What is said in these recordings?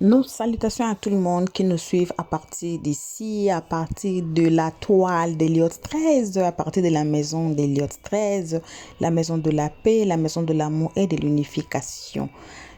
Nos salutations à tout le monde qui nous suivent à partir d'ici, à partir de la toile d'Eliott 13, à partir de la maison d'Eliott 13, la maison de la paix, la maison de l'amour et de l'unification.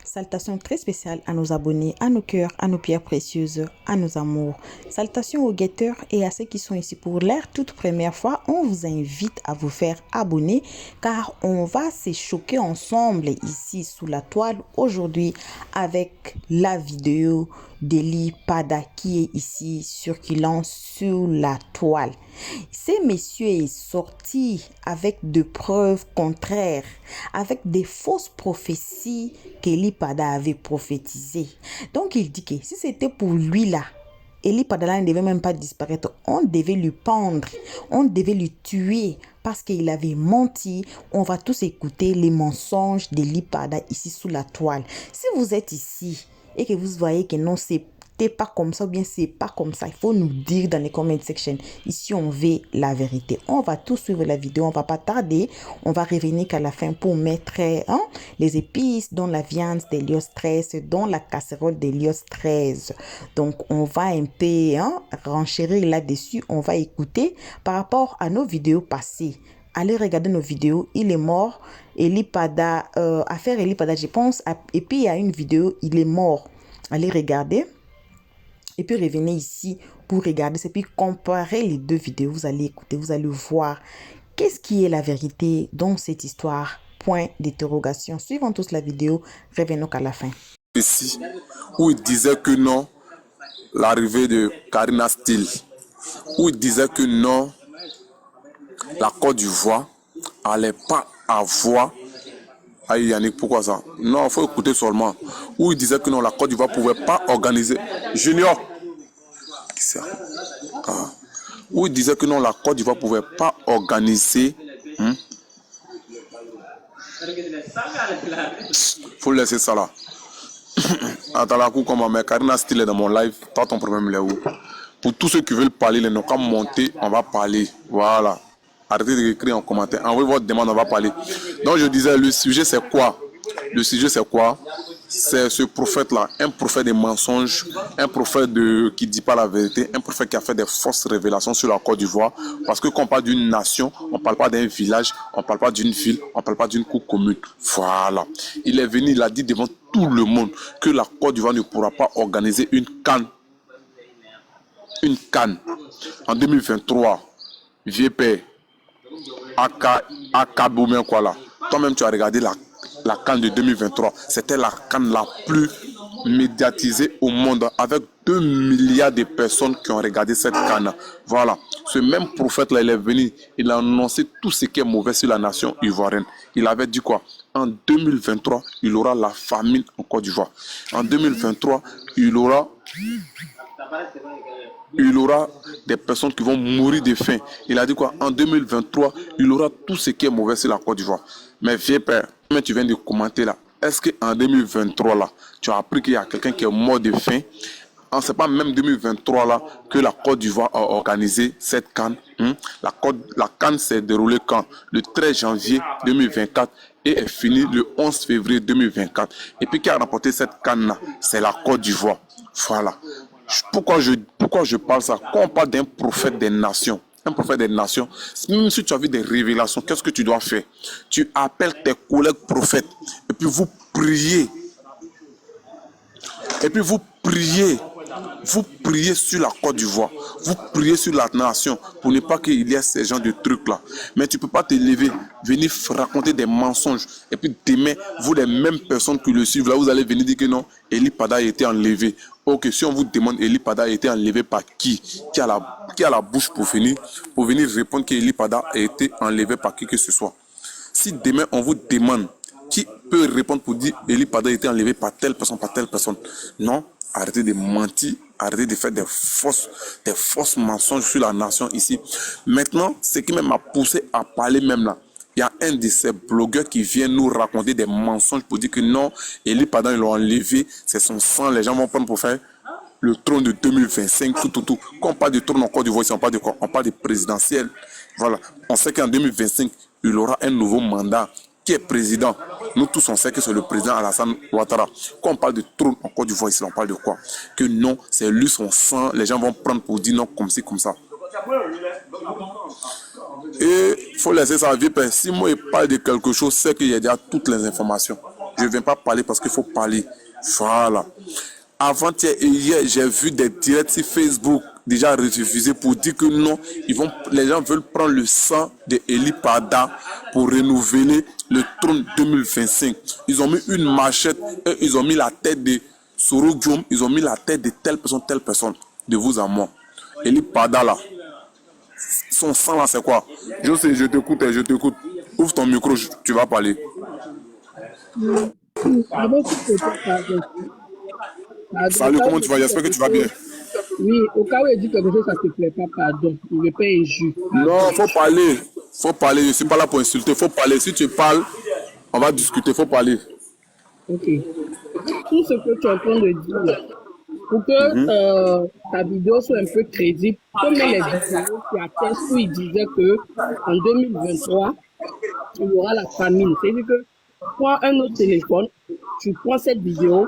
Salutations très spéciales à nos abonnés, à nos cœurs, à nos pierres précieuses, à nos amours. Salutations aux guetteurs et à ceux qui sont ici pour leur toute première fois. On vous invite à vous faire abonner car on va se choquer ensemble ici sous la toile aujourd'hui avec la vidéo d'Eli Pada qui est ici circulant sur la toile. Ce monsieur est sorti avec de preuves contraires, avec des fausses prophéties qu'Eli Pada avait prophétisées. Donc il dit que si c'était pour lui là, Eli Pada ne devait même pas disparaître. On devait lui pendre, on devait lui tuer parce qu'il avait menti. On va tous écouter les mensonges d'Eli Pada ici sous la toile. Si vous êtes ici et que vous voyez que non, c'est pas comme ça ou bien c'est pas comme ça, il faut nous dire dans les comment section. Ici on veut la vérité. On va tous suivre la vidéo, on va pas tarder, on va revenir qu'à la fin pour mettre les épices dans la viande d'Eliott 13, dans la casserole d'Eliott 13. Donc on va un peu renchérir là-dessus. On va écouter par rapport à nos vidéos passées. Allez regarder nos vidéos. Il est mort, Eli Pada, affaire Eli Pada je pense, et puis il y a une vidéo, il est mort. Allez regarder. Et puis revenez ici pour regarder, et puis comparer les deux vidéos. Vous allez écouter, vous allez voir qu'est-ce qui est la vérité dans cette histoire. Point d'interrogation. Suivons tous la vidéo, revenons qu'à la fin. Ici, où il disait que non, l'arrivée de Karina Steele, où il disait que non, la Côte d'Ivoire n'allait pas avoir. Aïe Yannick, pourquoi ça? Non, il faut écouter seulement. Où il disait que non, la Côte d'Ivoire ne pouvait pas organiser. Junior! Où il disait que non, la Côte d'Ivoire ne pouvait pas organiser. Faut laisser ça là. Attends la coup comme mais Karina Steele est dans mon live. Toi ton problème là où? Pour tous ceux qui veulent parler, les noms comme monter, on va parler. Voilà. Arrêtez d'écrire en commentaire. Envoyez votre demande, on va parler. Donc je disais, le sujet c'est quoi? Le sujet c'est quoi? C'est ce prophète-là, un prophète des mensonges, un prophète qui ne dit pas la vérité, un prophète qui a fait des fausses révélations sur la Côte d'Ivoire. Parce que quand on parle d'une nation, on ne parle pas d'un village, on ne parle pas d'une ville, on ne parle pas d'une cour commune. Voilà. Il est venu, il a dit devant tout le monde que la Côte d'Ivoire ne pourra pas organiser une CAN. Une CAN. En 2023, vieux père, Akaboumé quoi là. Toi-même tu as regardé la CAN de 2023. C'était la CAN la plus médiatisée au monde avec 2 milliards de personnes qui ont regardé cette CAN. Voilà. Ce même prophète là, il est venu, il a annoncé tout ce qui est mauvais sur la nation ivoirienne. Il avait dit quoi? En 2023, il aura la famine en Côte d'Ivoire. En 2023, il aura des personnes qui vont mourir de faim. Il a dit quoi? En 2023, il aura tout ce qui est mauvais sur la Côte d'Ivoire. Mais vieux père, mais tu viens de commenter là. Est-ce qu'en 2023 là, tu as appris qu'il y a quelqu'un qui est mort de faim? C'est pas même 2023 là que la Côte d'Ivoire a organisé cette CAN. La CAN s'est déroulée quand? Le 13 janvier 2024 et est finie le 11 février 2024. Et puis qui a remporté cette CAN là? C'est la Côte d'Ivoire. Voilà. Pourquoi je parle ça? Quand on parle d'un prophète des nations, un prophète des nations, même si tu as vu des révélations, qu'est-ce que tu dois faire? Tu appelles tes collègues prophètes et puis vous priez. Et puis vous priez sur la Côte d'Ivoire, vous priez sur la nation pour ne pas qu'il y ait ces genres de trucs là. Mais tu ne peux pas te lever, venir raconter des mensonges et puis demain, vous les mêmes personnes qui le suivent là, vous allez venir dire que non, Eli Pada a été enlevé. Ok, si on vous demande Eli Pada a été enlevé par qui a la bouche pour venir répondre que Eli Pada a été enlevé par qui que ce soit. Si demain on vous demande qui peut répondre pour dire Eli Pada a été enlevé par telle personne, non, arrêtez de mentir, arrêtez de faire des fausses mensonges sur la nation ici. Maintenant, ce qui m'a poussé à parler même là, il y a un de ces blogueurs qui vient nous raconter des mensonges pour dire que non, Eli Pada ils l'ont enlevé, c'est son sang, les gens vont prendre pour faire le trône de 2025, tout. Quand on parle de trône en Côte d'Ivoire, on parle de quoi? On parle de présidentiel. Voilà. On sait qu'en 2025, il aura un nouveau mandat qui est président. Nous tous, on sait que c'est le président Alassane Ouattara. Quand on parle de trône en Côte d'Ivoire, ici, on parle de quoi? Que non, c'est lui son sang. Les gens vont prendre pour dire non, comme ci, comme ça. Et il faut laisser ça vivre. Si moi, il parle de quelque chose, c'est qu'il y a déjà toutes les informations. Je ne viens pas parler parce qu'il faut parler. Voilà. Avant-hier et hier, j'ai vu des directs sur Facebook déjà refusés pour dire que non, les gens veulent prendre le sang de Eli Pada pour renouveler le trône 2025. Ils ont mis une machette et ils ont mis la tête de Soro Diom, ils ont mis la tête de telle personne, de vous à moi. Eli Pada là, son sang là c'est quoi? Je sais, je t'écoute. Ouvre ton micro, tu vas parler. Salut, comment tu vas? J'espère que tu vas bien. Oui, au cas où il dit quelque chose, ça ne te plaît pas, pardon. Il ne veut pas injure. Non, faut parler. Faut parler. Je ne suis pas là pour insulter. Faut parler. Si tu parles, on va discuter. Faut parler. Ok. Tout ce que tu es en train de dire, pour que ta vidéo soit un peu crédible, comme les vidéos qui attestent où il disait que en 2023, il y aura la famine. C'est-à-dire que prends un autre téléphone, tu prends cette vidéo.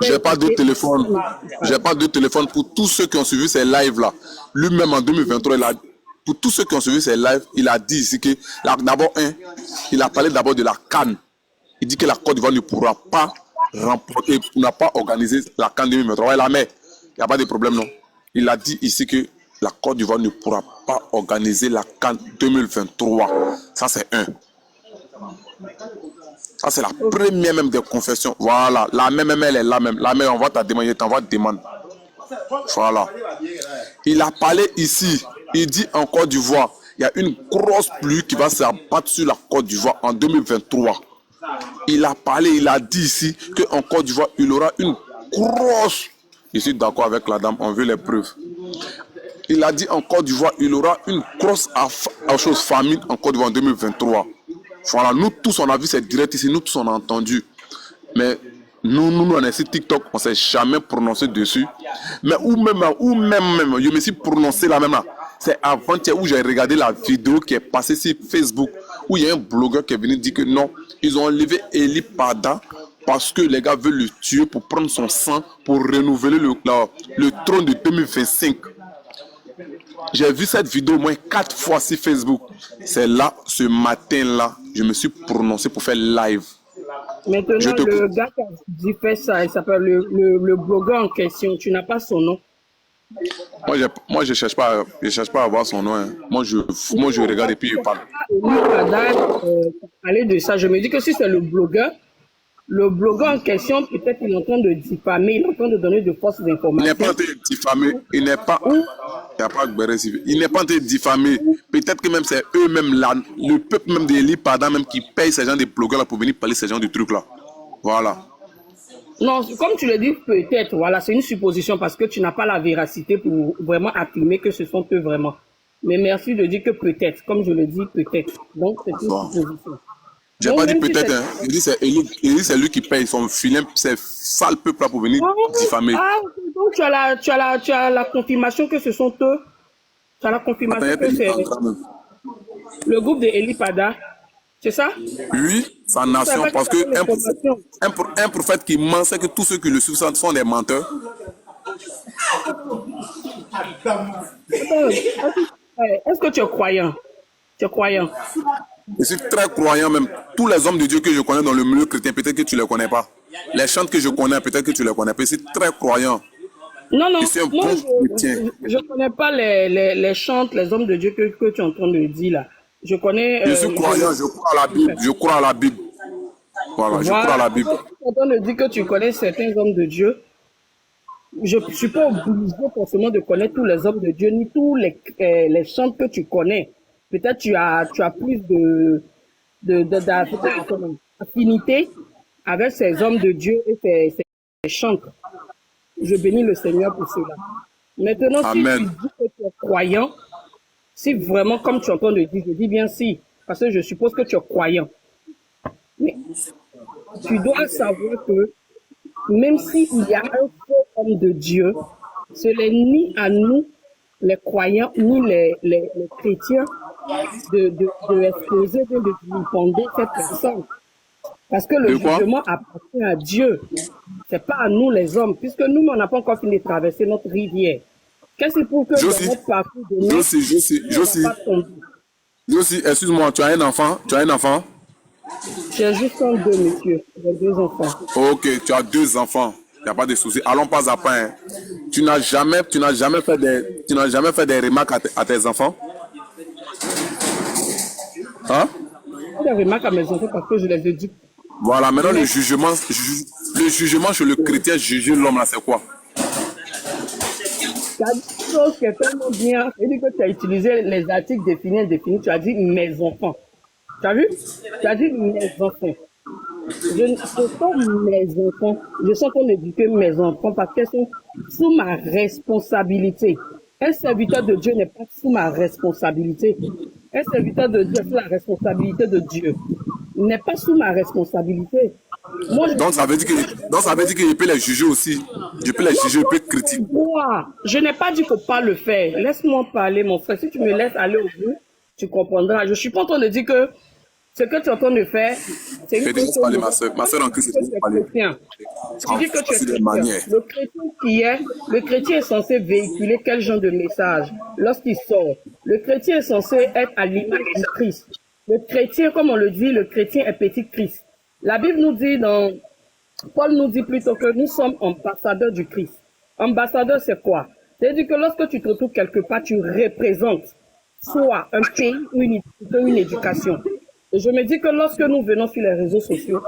J'ai pas de téléphone. J'ai pas de téléphone pour tous ceux qui ont suivi ces lives là. Lui-même en 2023, pour tous ceux qui ont suivi ces lives, il a dit ici que d'abord il a parlé d'abord de la CAN. Il dit que la Côte d'Ivoire ne pourra pas remporter, n'a pas organisé la CAN 2023. Ouais, la mais il n'y a pas de problème non. Il a dit ici que la Côte d'Ivoire ne pourra pas organiser la CAN 2023. Ça c'est un. Ça, c'est la première même des confessions. Voilà. La même, elle est là même. La même, on va te demander, t'envoie te demande. Voilà. Il a parlé ici. Il dit en Côte d'Ivoire, il y a une grosse pluie qui va s'abattre sur la Côte d'Ivoire en 2023. Il a parlé, il a dit ici qu'en Côte d'Ivoire, il aura une grosse... Je suis d'accord avec la dame, on veut les preuves. Il a dit en Côte d'Ivoire, il aura une grosse famine en Côte d'Ivoire en 2023. Voilà, nous tous on a vu cette direct ici, nous tous on a entendu. Mais nous on est sur TikTok, on ne s'est jamais prononcé dessus. Mais où même, je me suis prononcé là même là. C'est avant-hier où j'ai regardé la vidéo qui est passée sur Facebook, où il y a un blogueur qui est venu dire que non, ils ont enlevé Eli Pada parce que les gars veulent le tuer pour prendre son sang, pour renouveler le trône de 2025. J'ai vu cette vidéo au moins 4 fois sur Facebook. C'est là, ce matin-là, je me suis prononcé pour faire live. Maintenant, le gars qui a dit fait ça, il s'appelle le blogueur en question. Tu n'as pas son nom. Moi, je cherche pas à avoir son nom. Hein. Moi, je regarde et puis je parle. Parler de ça, je me dis que si c'est le blogueur en question, peut-être il est en train de diffamer, il est en train de donner de fausses informations. Il n'est pas en train de diffamer, il n'est pas... Il n'est pas en train de diffamer. Peut-être que même c'est eux-mêmes là, le peuple même d'Eli Pada même qui paye ces gens des blogueurs là pour venir parler ces gens de trucs là. Voilà. Non, comme tu le dis, peut-être, voilà, c'est une supposition parce que tu n'as pas la véracité pour vraiment affirmer que ce sont eux vraiment. Mais merci de dire que peut-être, comme je le dis, peut-être. Donc, c'est une supposition. J'ai pas dit peut-être, hein. Il dit c'est lui qui paye son filet, c'est ça le peuple là pour venir diffamer. Ah, donc tu as la confirmation que ce sont eux. Tu as la confirmation que c'est le groupe de Eli Pada. C'est ça? Oui, sa nation, parce que un prophète qui ment, c'est que tous ceux qui le suivent sont des menteurs. Est-ce que tu es croyant? Tu es croyant? Je suis très croyant même. Tous les hommes de Dieu que je connais dans le milieu chrétien, peut-être que tu ne les connais pas. Les chants que je connais, peut-être que tu les connais pas. Je suis très croyant. Non, moi, je ne connais pas les chants, les hommes de Dieu que tu es en train de dire là. Je connais... je suis croyant, je crois à la Bible. Je crois à la Bible. Voilà, je crois à la Bible. Tu es en train de dire que tu connais certains hommes de Dieu. Je ne suis pas obligé forcément de connaître tous les hommes de Dieu, ni tous les chants que tu connais. Peut-être tu as plus d'affinité avec ces hommes de Dieu et ces chants. Je bénis le Seigneur pour cela. Maintenant, Amen. Si tu dis que tu es croyant, si vraiment, comme tu entends le dire, je dis bien si, parce que je suppose que tu es croyant. Mais tu dois savoir que même s'il y a un faux homme de Dieu, ce n'est ni à nous, les croyants, ni les chrétiens, de exposer, de vilipender cette personne. Parce que le De quoi? jugement appartient à Dieu. C'est pas à nous les hommes, puisque nous, on n'a pas encore fini de traverser notre rivière. Qu'est-ce que c'est pour que dans Josie, notre parcours de nous, on Josie, va pas tomber? Josie, excuse-moi, tu as un enfant? Tu as un enfant? J'ai juste un deux, monsieur. J'ai deux enfants. Ok, tu as 2 enfants. Il n'y a pas de souci. Allons pas à pas. Hein. Tu n'as jamais fait des remarques à tes enfants? Hein? Je fais des remarques à mes enfants parce que je les éduque. Voilà, maintenant Mais le jugement chez le chrétien juger l'homme là, c'est quoi? tu as dit une chose qui est tellement bien. C'est-à-dire que tu as utilisé les articles définis, indéfinis. Tu as dit mes enfants. Tu as vu? Tu as dit mes enfants. Ce sont mes enfants. Je sens qu'on éduque mes enfants parce qu'elles sont sous ma responsabilité. Un serviteur de Dieu n'est pas sous ma responsabilité. Un serviteur de Dieu est sous la responsabilité de Dieu. Il n'est pas sous ma responsabilité. Moi, Donc ça veut dire que je peux les juger aussi. Je peux les juger, je peux critiquer. je n'ai pas dit qu'il ne faut pas le faire. Laisse-moi parler, mon frère. Si tu me laisses aller au bout, tu comprendras. Je ne suis pas en train de dire que ce que tu es en train de faire, c'est une Je te laisse parler, ma soeur. Ma soeur en Christ, je te laisse parler. chrétien. Tu dis que tu es C'est des chrétien. manières. Le chrétien est censé véhiculer quel genre de message lorsqu'il sort? Le chrétien est censé être à l'image du Christ. Le chrétien, comme on le dit, le chrétien est petit Christ. La Bible nous dit Paul nous dit plutôt que nous sommes ambassadeurs du Christ. Ambassadeur, c'est quoi? C'est-à-dire que lorsque tu te retrouves quelque part, tu représentes soit un pays ou une éducation. Et je me dis que lorsque nous venons sur les réseaux sociaux,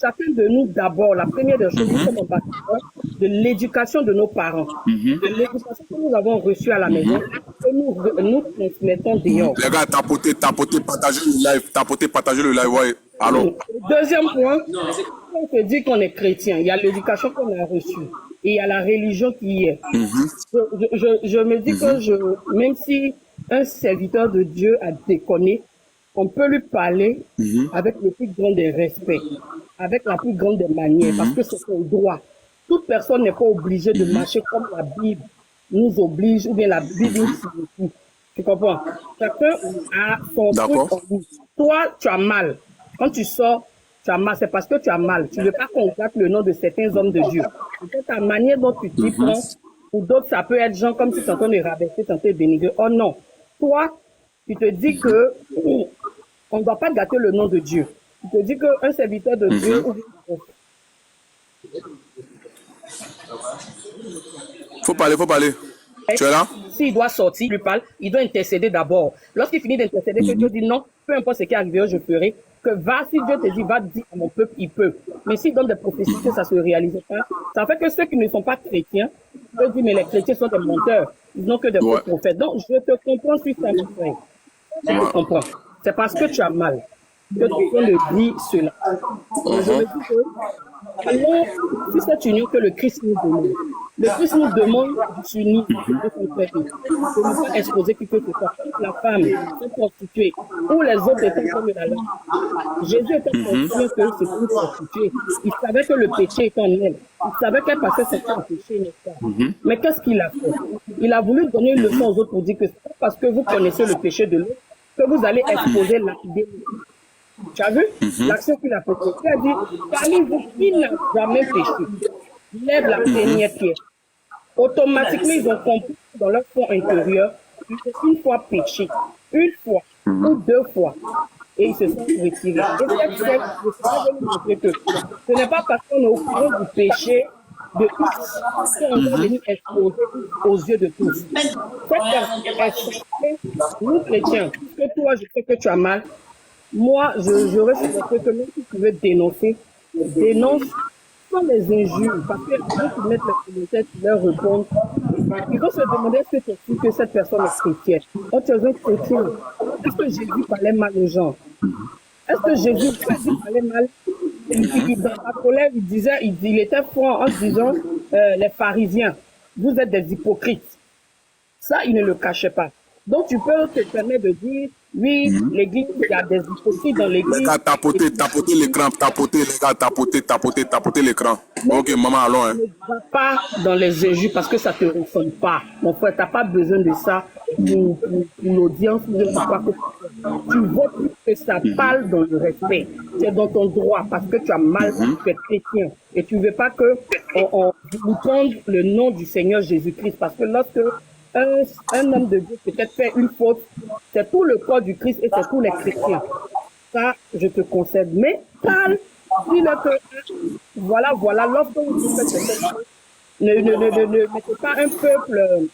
chacun de nous, d'abord, la première des choses, nous sommes ambassadeurs de l'éducation de nos parents, de l'éducation que nous avons reçue à la maison, que nous transmettons dehors. Les gars, tapoter, partagez le live, ouais. Alors, Deuxième point, on te dit qu'on est chrétien, il y a l'éducation qu'on a reçue et il y a la religion qui y est. Je me dis que même si un serviteur de Dieu a déconné, on peut lui parler avec le plus grand des respects, avec la plus grande des manières, parce que c'est son droit. Toute personne n'est pas obligée de marcher comme la Bible nous oblige, ou bien la Bible nous signifie. Tu comprends? Chacun a son truc en lui. Toi, tu as mal. Quand tu sors, tu as mal. C'est parce que tu as mal. Tu ne veux pas qu'on gratte le nom de certains hommes de Dieu. C'est ta manière dont tu t'y prends. Ou d'autres, ça peut être genre comme si tu es en train de rabaisser, tu es en train de dénigrer. Oh non. Toi, tu te dis que on ne doit pas gâter le nom de Dieu. Tu te dis qu'un serviteur de Dieu... Faut parler. Tu es là? S'il doit sortir, il lui parle, il doit intercéder d'abord. Lorsqu'il finit d'intercéder, que Dieu dit non, peu importe ce qui arrivera, je ferai. Que va, si Dieu te dit, va dire à mon peuple, il peut. Mais s'il donne des prophéties que ça ne se réalise pas, ça fait que ceux qui ne sont pas chrétiens, peuvent dire, mais les chrétiens sont des menteurs. Ils n'ont que des faux prophètes. Donc, je te comprends sur ça, mon frère. Je te comprends. C'est parce que tu as mal que tu peux le dire cela. Je me dis que, alors, c'est cette union que le Christ nous demande. Le Christ nous demande de s'unir, de s'entraider, de ne pas exposer qui que ce soit. La femme, se prostituée, ou les autres étant comme la loi. Jésus était conscient que c'était une prostituée. Il savait que le péché était en elle. Il savait qu'elle passait son temps à pécher, n'est-ce pas? Mais qu'est-ce qu'il a fait? Il a voulu donner une leçon aux autres pour dire que c'est pas parce que vous connaissez le péché de l'autre que vous allez exposer l'idée. Tu as vu l'action qu'il a faite? Il a dit, parmi vous, qui n'a jamais péché? Lève la première pierre. Automatiquement, ils ont compris dans leur fond intérieur qu'ils ont une fois péché, une fois ou deux fois, et ils se sont retirés. Et cette secte, je vais vous montrer que ce n'est pas parce qu'on est au courant du péché de tous qu'on doit venir exposer aux yeux de tous. Cette personne, nous chrétiens, puisque toi, je sais que tu as mal, moi, j'aurais supposé que même si tu veux dénoncer, dénonce sans les injures, parce que quand tu mets les commentaires, tu leur réponds. Il faut se demander est-ce que tu sais que cette personne est chrétienne. Quand tu es un chrétien, est-ce que Jésus parlait mal aux gens? Est-ce que Jésus parlait mal? Dans sa colère, il était froid en disant les pharisiens, vous êtes des hypocrites. Ça, il ne le cachait pas. Donc, tu peux te permettre de dire, Oui, l'église, il y a des hypocrites dans Les l'église. gars, tapotez l'écran, tapotez, les gars, tapotez l'écran. Mais Ok, maman, allons, hein. ne va pas dans les injures parce que ça ne te ressemble pas. Mon frère, tu n'as pas besoin de ça pour l'audience ou bien pour quoi que ce soit. Tu veux plus que ça parle dans le respect. C'est dans ton droit parce que tu as mal, tu es chrétien. Et tu ne veux pas que vous prendre le nom du Seigneur Jésus-Christ. Parce que lorsque un homme de Dieu peut-être fait une faute, c'est tout le corps du Christ et c'est tous les chrétiens. Ça, je te concède. Mais parle, dis-le que voilà, lorsque vous faites cette chose, ne mettez pas un peuple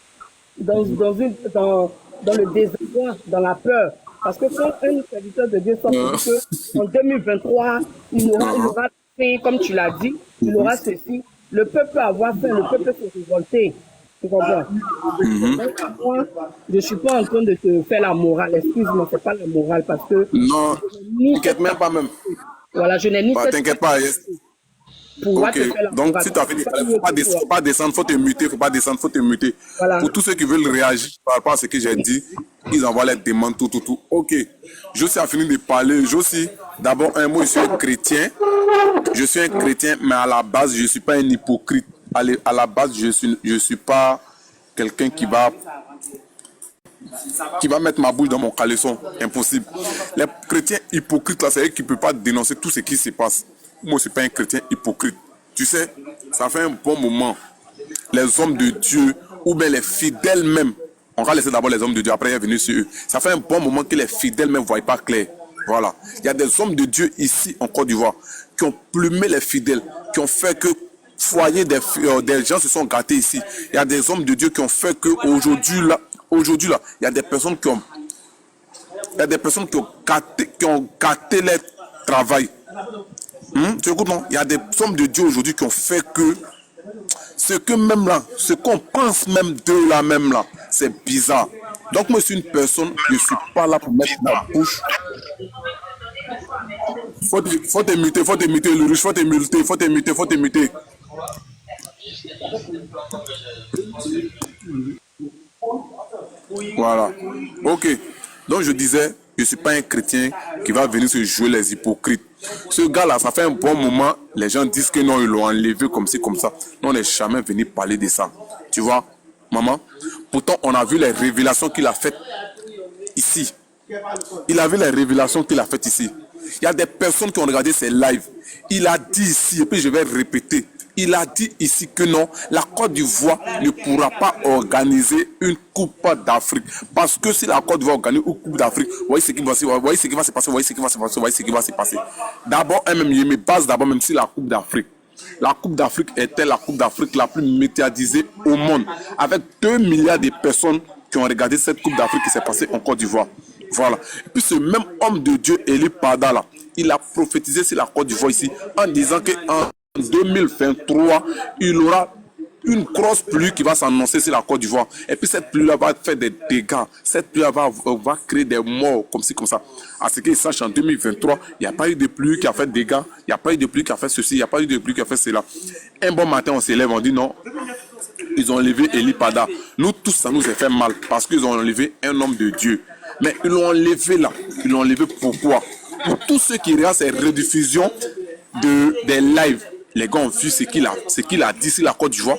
dans le désarroi, dans la peur. Parce que quand un serviteur de Dieu sort pour dire qu'en 2023, il aura fait, comme tu l'as dit, il aura ceci, le peuple peut avoir faim, le peuple peut se révolter. Tu comprends? Donc, moi, je ne suis pas en train de te faire la morale. Excuse-moi, ce n'est pas la morale parce que Non, t'inquiète même pas même. voilà, je n'ai ni Bah, cette t'inquiète pas. pouvoir Ok, te faire la donc morale. si tu as fini, faut pas descendre, faut te muter, faut pas descendre, faut te muter. Voilà. Pour tous ceux qui veulent réagir par rapport à ce que j'ai dit, ils envoient les demandes, tout. Ok, Josie a fini de parler. Josie, d'abord, moi, je suis un chrétien. Je suis un chrétien, mais à la base, je ne suis pas un hypocrite. À la base, je suis pas quelqu'un qui va mettre ma bouche dans mon caleçon. Impossible. Les chrétiens hypocrites, là, c'est eux qui ne peuvent pas dénoncer tout ce qui se passe. Moi, je ne suis pas un chrétien hypocrite. Tu sais, ça fait un bon moment. Les hommes de Dieu, ou bien les fidèles même, on va laisser d'abord les hommes de Dieu, après il est venu sur eux. Ça fait un bon moment que les fidèles même ne voient pas clair. Voilà. Il y a des hommes de Dieu ici en Côte d'Ivoire qui ont plumé les fidèles, qui ont fait que foyer des gens se sont gâtés ici. Il y a des hommes de Dieu qui ont fait que aujourd'hui là, il y a des personnes qui ont gâté leur travail. Tu écoutes, non? Il y a des hommes de Dieu aujourd'hui qui ont fait que ce qu'on pense même d'eux là même là, c'est bizarre. Donc moi je suis une personne, je ne suis pas là pour mettre ma bouche. Faut te muter, le riche, faut te muter. Voilà. Ok. Donc je disais, je ne suis pas un chrétien qui va venir se jouer les hypocrites. Ce gars-là, ça fait un bon moment, les gens disent que non, ils l'ont enlevé comme ci, comme ça. Non, on n'est jamais venu parler de ça. Tu vois, maman? Pourtant, on a vu les révélations qu'il a faites ici. Il a vu les révélations qu'il a faites ici. Il y a des personnes qui ont regardé ses lives. Il a dit ici, et puis je vais répéter, il a dit ici que non, la Côte d'Ivoire ne pourra pas organiser une Coupe d'Afrique. Parce que si la Côte d'Ivoire organise une Coupe d'Afrique, voyez ce qui va se passer. D'abord, je me base d'abord même si la Coupe d'Afrique. La Coupe d'Afrique était la Coupe d'Afrique la plus médiatisée au monde. Avec 2 milliards de personnes qui ont regardé cette Coupe d'Afrique qui s'est passée en Côte d'Ivoire. Voilà. Et puis ce même homme de Dieu, Eli Pada, là, il a prophétisé sur la Côte d'Ivoire ici en disant qu'en 2023, il aura une grosse pluie qui va s'annoncer sur la Côte d'Ivoire. Et puis cette pluie-là va faire des dégâts. Cette pluie-là va créer des morts comme ci, comme ça. À ce qu'ils sachent, en 2023, il n'y a pas eu de pluie qui a fait des dégâts. Il n'y a pas eu de pluie qui a fait ceci. Il n'y a pas eu de pluie qui a fait cela. Un bon matin, on s'élève, on dit non. Ils ont enlevé Eli Pada. Nous tous, ça nous a fait mal parce qu'ils ont enlevé un homme de Dieu. Mais ils l'ont enlevé là. Ils l'ont enlevé pourquoi? Pour tous ceux qui regardent ces rediffusions des lives, les gars ont vu ce qu'il a dit sur la Côte d'Ivoire.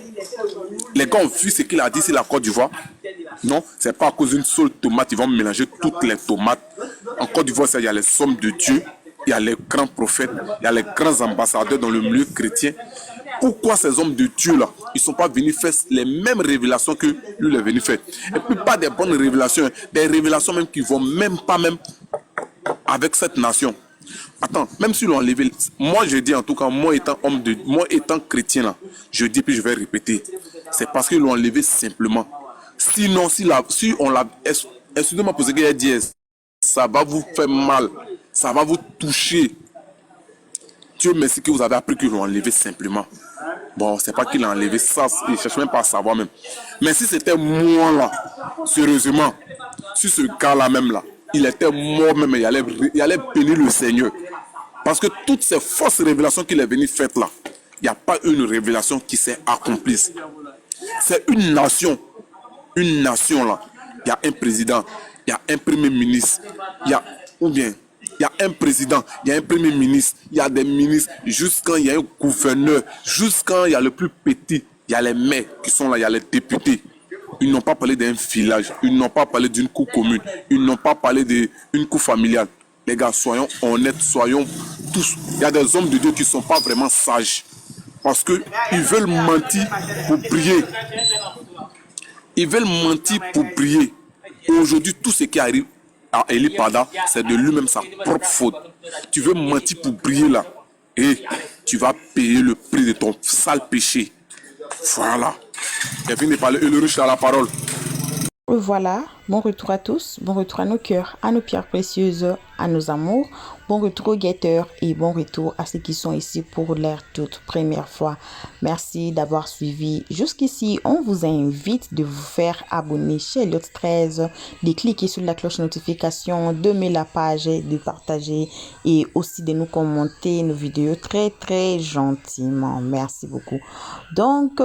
Les gars ont vu ce qu'il a dit sur la Côte d'Ivoire. Non, c'est pas à cause d'une seule tomate. Ils vont mélanger toutes les tomates. En Côte d'Ivoire, il y a les hommes de Dieu. Il y a les grands prophètes. Il y a les grands ambassadeurs dans le milieu chrétien. Pourquoi ces hommes de Dieu là, ils ne sont pas venus faire les mêmes révélations que lui est venu faire? Et puis pas des bonnes révélations, des révélations même qui ne vont même pas avec cette nation. Attends, même s'ils l'ont enlevé, moi je dis en tout cas, moi étant chrétien là, je dis puis je vais répéter, c'est parce qu'ils l'ont enlevé simplement. Sinon, si on l'a, excusez-moi pour ce qu'il a dit, ça va vous faire mal, ça va vous toucher. Dieu merci que vous avez appris qu'ils l'ont enlevé simplement. Bon, c'est pas qu'il a enlevé ça, il ne cherche même pas à savoir même. Mais si c'était moi là, sérieusement, si ce gars-là même là, il était mort même, il allait bénir le Seigneur. Parce que toutes ces fausses révélations qu'il est venu faire là, il n'y a pas une révélation qui s'est accomplie. C'est une nation là. Il y a un président, il y a un premier ministre, il y a un président, il y a un premier ministre, il y a des ministres, jusqu'à il y a un gouverneur, jusqu'à il y a le plus petit, il y a les maires qui sont là, il y a les députés. Ils n'ont pas parlé d'un village, ils n'ont pas parlé d'une cour commune, ils n'ont pas parlé d'une cour familiale. Les gars, soyons honnêtes, soyons tous. Il y a des hommes de Dieu qui ne sont pas vraiment sages. Parce qu'ils veulent mentir pour briller. Ils veulent mentir pour briller. Aujourd'hui, tout ce qui arrive à Eli Pada, c'est de lui-même sa propre faute. Tu veux mentir pour briller là. Et tu vas payer le prix de ton sale péché. Voilà. J'ai fini de parler. Et le riche a la parole. Voilà, bon retour à tous, bon retour à nos cœurs, à nos pierres précieuses, à nos amours, bon retour aux guetteurs et bon retour à ceux qui sont ici pour leur toute première fois. Merci d'avoir suivi jusqu'ici. On vous invite de vous faire abonner chez Elliott 13, de cliquer sur la cloche de notification, de mettre la page, de partager et aussi de nous commenter nos vidéos très gentiment. Merci beaucoup. Donc,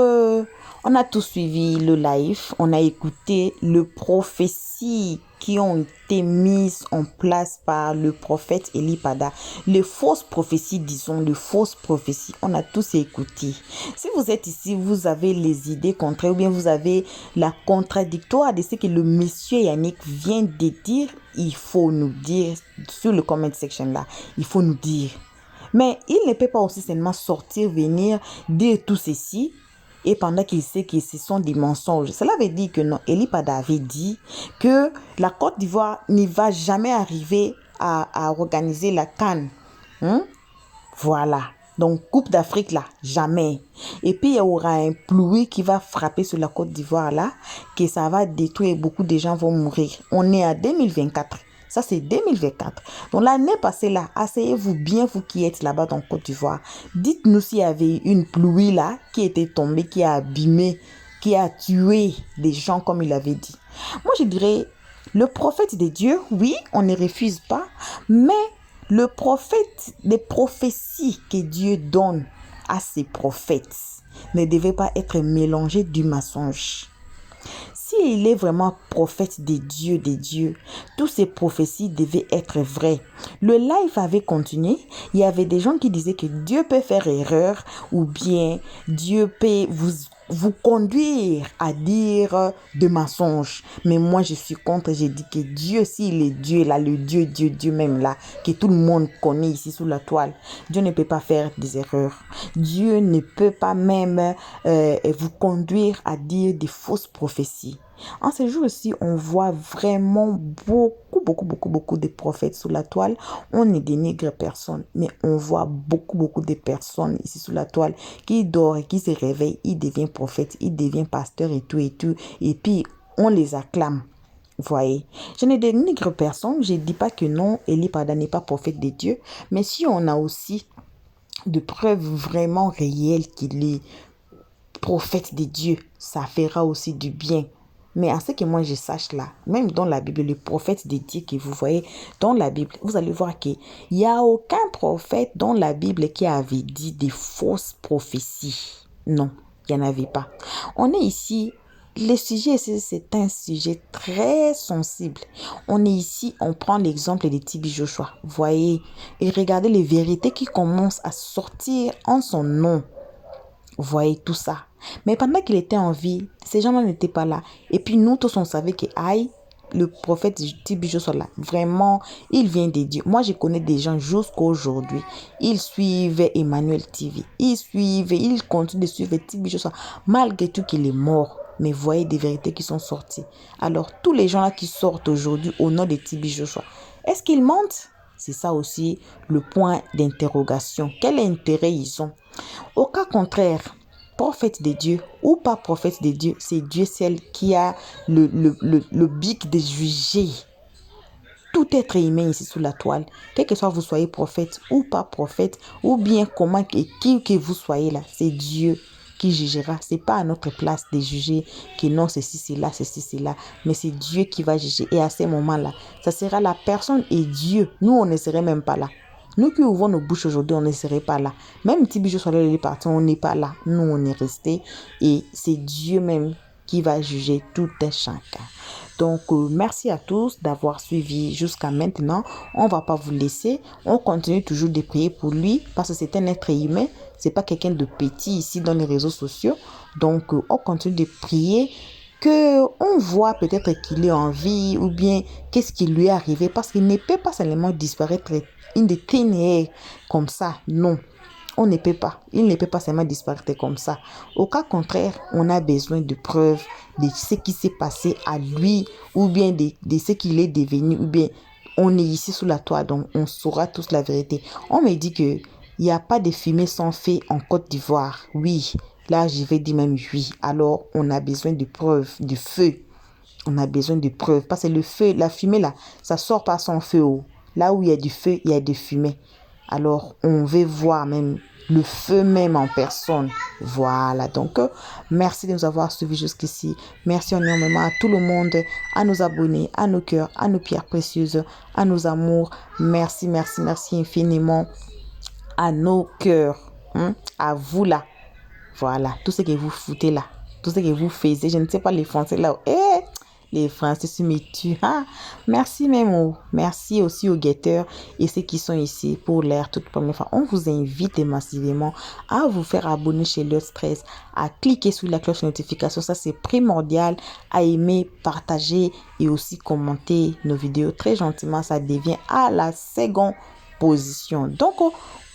on a tout suivi le live, on a écouté les prophéties qui ont été mises en place par le prophète Eli Pada. Les fausses prophéties, disons, les fausses prophéties, on a tous écouté. Si vous êtes ici, vous avez les idées contraires ou bien vous avez la contradictoire de ce que le monsieur Yannick vient de dire, il faut nous dire sur le comment section là, il faut nous dire. Mais il ne peut pas aussi seulement sortir, venir dire tout ceci et pendant qu'il sait que ce sont des mensonges. Cela veut dire que non, Eli Pada avait dit que la Côte d'Ivoire ne va jamais arriver à organiser la CAN. Voilà. Donc, Coupe d'Afrique là, jamais. Et puis, il y aura un pluie qui va frapper sur la Côte d'Ivoire là, que ça va détruire, beaucoup de gens vont mourir. On est à 2024. Ça, c'est 2024. Donc, l'année passée, là, asseyez-vous bien, vous qui êtes là-bas dans Côte d'Ivoire. Dites-nous s'il y avait une pluie, là, qui était tombée, qui a abîmé, qui a tué des gens, comme il avait dit. Moi, je dirais, le prophète de Dieu, oui, on ne refuse pas, mais le prophète, les prophéties que Dieu donne à ses prophètes ne devaient pas être mélangées du mensonge. S'il est vraiment prophète des dieux, toutes ces prophéties devaient être vraies. Le live avait continué. Il y avait des gens qui disaient que Dieu peut faire erreur ou bien Dieu peut vous conduire à dire de mensonges. Mais moi, je suis contre. J'ai dit que Dieu, s'il est Dieu, là, le Dieu même là, que tout le monde connaît ici sous la toile, Dieu ne peut pas faire des erreurs. Dieu ne peut pas même vous conduire à dire des fausses prophéties. En ce jour-ci, on voit vraiment beaucoup de prophètes sous la toile. On ne dénigre personne, mais on voit beaucoup de personnes ici sous la toile qui dorment, qui se réveillent, ils deviennent prophètes, ils deviennent pasteurs et tout. Et puis, on les acclame. Voyez, je ne dénigre personne, je ne dis pas que non, Eli Pada n'est pas prophète de Dieu, mais si on a aussi de preuves vraiment réelles qu'il est prophète de Dieu, ça fera aussi du bien. Mais à ce que moi je sache là, même dans la Bible, les prophètes de Dieu que vous voyez dans la Bible, vous allez voir qu'il n'y a aucun prophète dans la Bible qui avait dit des fausses prophéties. Non, il n'y en avait pas. On est ici, le sujet ici, c'est un sujet très sensible. On est ici, on prend l'exemple de TB Joshua. Voyez, et regardez les vérités qui commencent à sortir en son nom. Vous voyez tout ça. Mais pendant qu'il était en vie, ces gens-là n'étaient pas là. Et puis nous tous, on savait que le prophète TB Joshua là, vraiment, il vient de Dieu. Moi, je connais des gens jusqu'à aujourd'hui. Ils suivent Emmanuel TV. Ils continuent de suivre TB Joshua, malgré tout qu'il est mort. Mais voyez des vérités qui sont sorties. Alors, tous les gens là qui sortent aujourd'hui au nom de TB Joshua, est-ce qu'ils mentent? C'est ça aussi le point d'interrogation. Quel intérêt ils ont? Au cas contraire, prophète de Dieu ou pas prophète de Dieu, c'est Dieu seul qui a le bic de juger tout être humain ici sous la toile. Quel que soit vous soyez prophète ou pas prophète, ou bien comment et qui que vous soyez là, c'est Dieu qui jugera. C'est pas à notre place de juger que non, ceci, c'est là, mais c'est Dieu qui va juger. Et à ce moment-là, ça sera la personne et Dieu. Nous, on ne serait même pas là. Nous qui ouvrons nos bouches aujourd'hui, on ne serait pas là. Même TB Joshua est parti, on n'est pas là. Nous, on est resté. Et c'est Dieu même qui va juger tout un chacun. Donc, merci à tous d'avoir suivi jusqu'à maintenant. On ne va pas vous laisser. On continue toujours de prier pour lui parce que c'est un être humain. C'est pas quelqu'un de petit ici dans les réseaux sociaux. Donc, on continue de prier que on voit peut-être qu'il est en vie ou bien qu'est-ce qui lui est arrivé parce qu'il ne peut pas seulement disparaître in the thin air comme ça. Non. On ne peut pas. Il ne peut pas seulement disparaître comme ça. Au cas contraire, on a besoin de preuves de ce qui s'est passé à lui ou bien de ce qu'il est devenu ou bien on est ici sous la toile donc on saura tous la vérité. On me dit que il n'y a pas de fumée sans feu en Côte d'Ivoire. Oui, là je vais dire même oui. Alors on a besoin de preuves, du feu. On a besoin de preuves parce que le feu, la fumée là, ça sort pas sans feu. Là où il y a du feu, il y a de fumée. Alors, on veut voir même le feu même en personne. Voilà. Donc, merci de nous avoir suivis jusqu'ici. Merci énormément à tout le monde, à nos abonnés, à nos cœurs, à nos pierres précieuses, à nos amours. Merci, merci, merci infiniment à nos cœurs. À vous là. Voilà. Tout ce que vous foutez là. Tout ce que vous faisiez. Je ne sais pas les Français là. Les Français se me tuent. Merci même. Merci aussi aux guetteurs et ceux qui sont ici pour l'air toute première fois. On vous invite massivement à vous faire abonner chez Elliott Stress, à cliquer sur la cloche de notification. Ça, c'est primordial. À aimer, partager et aussi commenter nos vidéos. Très gentiment, ça devient à la seconde position. Donc,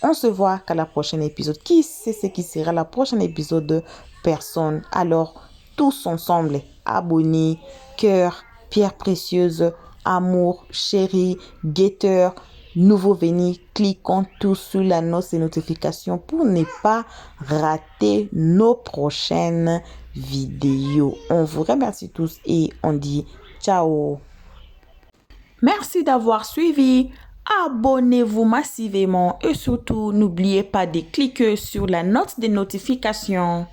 on se voit qu'à la prochaine épisode. Qui sait ce qui sera la prochaine épisode de personne? Alors, tous ensemble, abonnés, cœur, pierre précieuse, amour, chéri, guetteur, nouveau venu, cliquons tous sur la note et notifications pour ne pas rater nos prochaines vidéos. On vous remercie tous et on dit ciao. Merci d'avoir suivi. Abonnez-vous massivement et surtout n'oubliez pas de cliquer sur la note de notification.